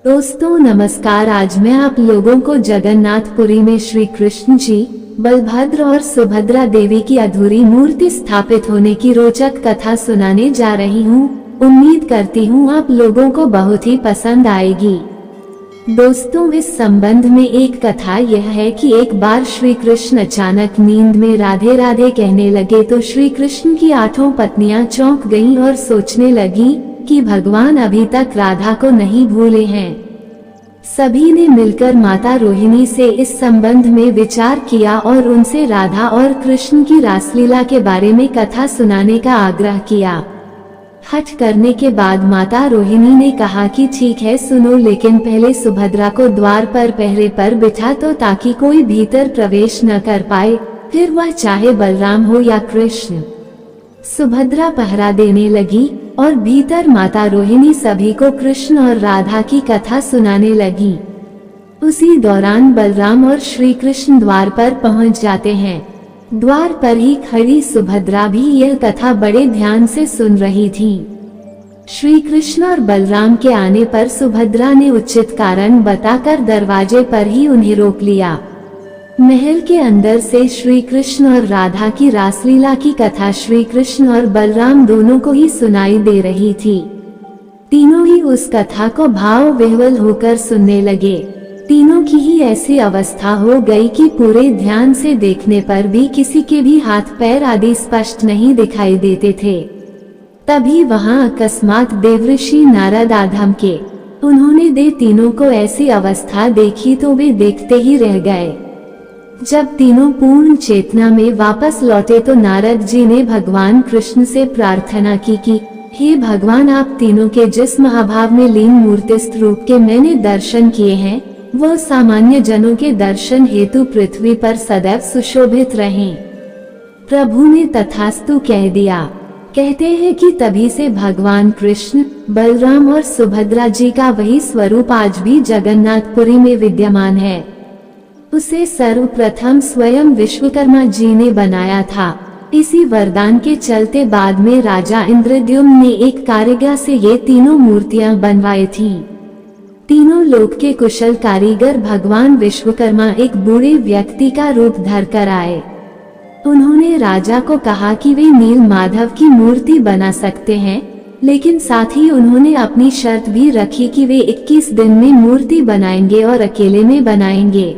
दोस्तों नमस्कार। आज मैं आप लोगों को जगन्नाथपुरी में श्री कृष्ण जी, बलभद्र और सुभद्रा देवी की अधूरी मूर्ति स्थापित होने की रोचक कथा सुनाने जा रही हूँ। उम्मीद करती हूँ आप लोगों को बहुत ही पसंद आएगी। दोस्तों इस संबंध में एक कथा यह है कि एक बार श्री कृष्ण अचानक नींद में राधे राधे कहने लगे तो श्री कृष्ण की 8 पत्नियां चौंक गईं और सोचने लगी कि भगवान अभी तक राधा को नहीं भूले हैं। सभी ने मिलकर माता रोहिणी से इस संबंध में विचार किया और उनसे राधा और कृष्ण की रासलीला के बारे में कथा सुनाने का आग्रह किया। हठ करने के बाद माता रोहिणी ने कहा कि ठीक है सुनो, लेकिन पहले सुभद्रा को द्वार पर पहरे पर बिठा दो ताकि कोई भीतर प्रवेश न कर पाए, फिर वह चाहे बलराम हो या कृष्ण। सुभद्रा पहरा देने लगी और भीतर माता रोहिणी सभी को कृष्ण और राधा की कथा सुनाने लगी। उसी दौरान बलराम और श्री कृष्ण द्वार पर पहुंच जाते हैं। द्वार पर ही खड़ी सुभद्रा भी यह कथा बड़े ध्यान से सुन रही थी। श्री कृष्ण और बलराम के आने पर सुभद्रा ने उचित कारण बताकर दरवाजे पर ही उन्हें रोक लिया। महल के अंदर से श्री कृष्ण और राधा की रासलीला की कथा श्री कृष्ण और बलराम दोनों को ही सुनाई दे रही थी। तीनों ही उस कथा को भाव विह्वल होकर सुनने लगे। तीनों की ही ऐसी अवस्था हो गई कि पूरे ध्यान से देखने पर भी किसी के भी हाथ पैर आदि स्पष्ट नहीं दिखाई देते थे। तभी वहां अकस्मात देवऋषि नारद आ धमके। उन्होंने दे तीनों को ऐसी अवस्था देखी तो वे देखते ही रह गए। जब तीनों पूर्ण चेतना में वापस लौटे तो नारद जी ने भगवान कृष्ण से प्रार्थना की कि हे भगवान, आप तीनों के जिस महाभाव में लीन मूर्तिस्थ रूप के मैंने दर्शन किए हैं वह सामान्य जनों के दर्शन हेतु पृथ्वी पर सदैव सुशोभित रहें। प्रभु ने तथास्तु कह दिया। कहते हैं कि तभी से भगवान कृष्ण, बलराम और सुभद्रा जी का वही स्वरूप आज भी जगन्नाथपुरी में विद्यमान है। उसे सर्वप्रथम स्वयं विश्वकर्मा जी ने बनाया था। इसी वरदान के चलते बाद में राजा इंद्रद्युम्न ने एक कारीगर से ये तीनों मूर्तियां बनवाई थीं। तीनों लोक के कुशल कारीगर भगवान विश्वकर्मा एक बूढ़े व्यक्ति का रूप धर कर आए। उन्होंने राजा को कहा कि वे नील माधव की मूर्ति बना सकते हैं, लेकिन साथ ही उन्होंने अपनी शर्त भी रखी कि वे 21 दिन में मूर्ति बनाएंगे और अकेले में बनाएंगे।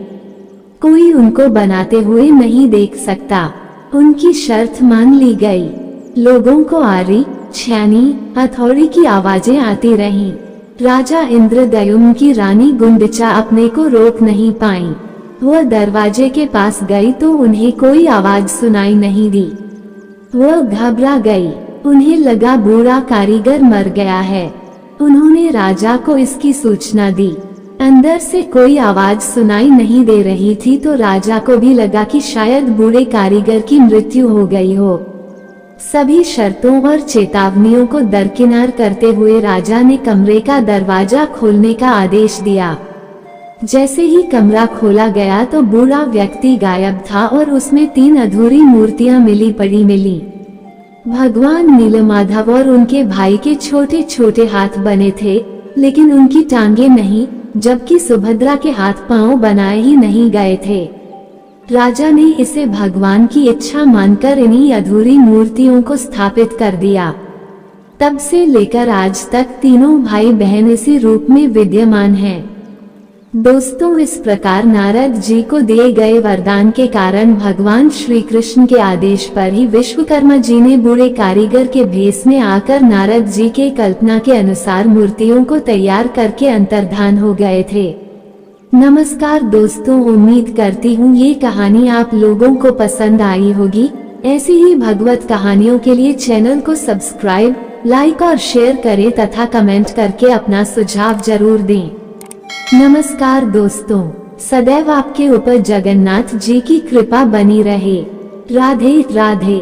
कोई उनको बनाते हुए नहीं देख सकता। उनकी शर्त मान ली गई। लोगों को आरी, छानी, हथौड़ी की आवाजें आती रहीं। राजा इंद्रद्युम्न की रानी गुंडिचा अपने को रोक नहीं पाई। वह दरवाजे के पास गई तो उन्हें कोई आवाज सुनाई नहीं दी। वह घबरा गई। उन्हें लगा बूढ़ा कारीगर मर गया है। उन्होंने राजा को इसकी सूचना दी। अंदर से कोई आवाज सुनाई नहीं दे रही थी तो राजा को भी लगा कि शायद बूढ़े कारीगर की मृत्यु हो गई हो। सभी शर्तों और चेतावनियों को दरकिनार करते हुए राजा ने कमरे का दरवाजा खोलने का आदेश दिया। जैसे ही कमरा खोला गया तो बूढ़ा व्यक्ति गायब था और उसमें 3 अधूरी मूर्तियां मिली। भगवान नीलमाधव और उनके भाई के छोटे छोटे हाथ बने थे, लेकिन उनकी टांगे नहीं, जबकि सुभद्रा के हाथ पांव बनाए ही नहीं गए थे। राजा ने इसे भगवान की इच्छा मानकर इन्हीं अधूरी मूर्तियों को स्थापित कर दिया। तब से लेकर आज तक तीनों भाई बहन इसी रूप में विद्यमान हैं। दोस्तों इस प्रकार नारद जी को दिए गए वरदान के कारण भगवान श्री कृष्ण के आदेश पर ही विश्वकर्मा जी ने बूढ़े कारीगर के भेष में आकर नारद जी के कल्पना के अनुसार मूर्तियों को तैयार करके अंतर्धान हो गए थे। नमस्कार दोस्तों, उम्मीद करती हूँ ये कहानी आप लोगों को पसंद आई होगी। ऐसी ही भगवत कहानियों के लिए चैनल को सब्सक्राइब, लाइक और शेयर करें तथा कमेंट करके अपना सुझाव जरूर दें। नमस्कार दोस्तों, सदैव आपके ऊपर जगन्नाथ जी की कृपा बनी रहे। राधे राधे।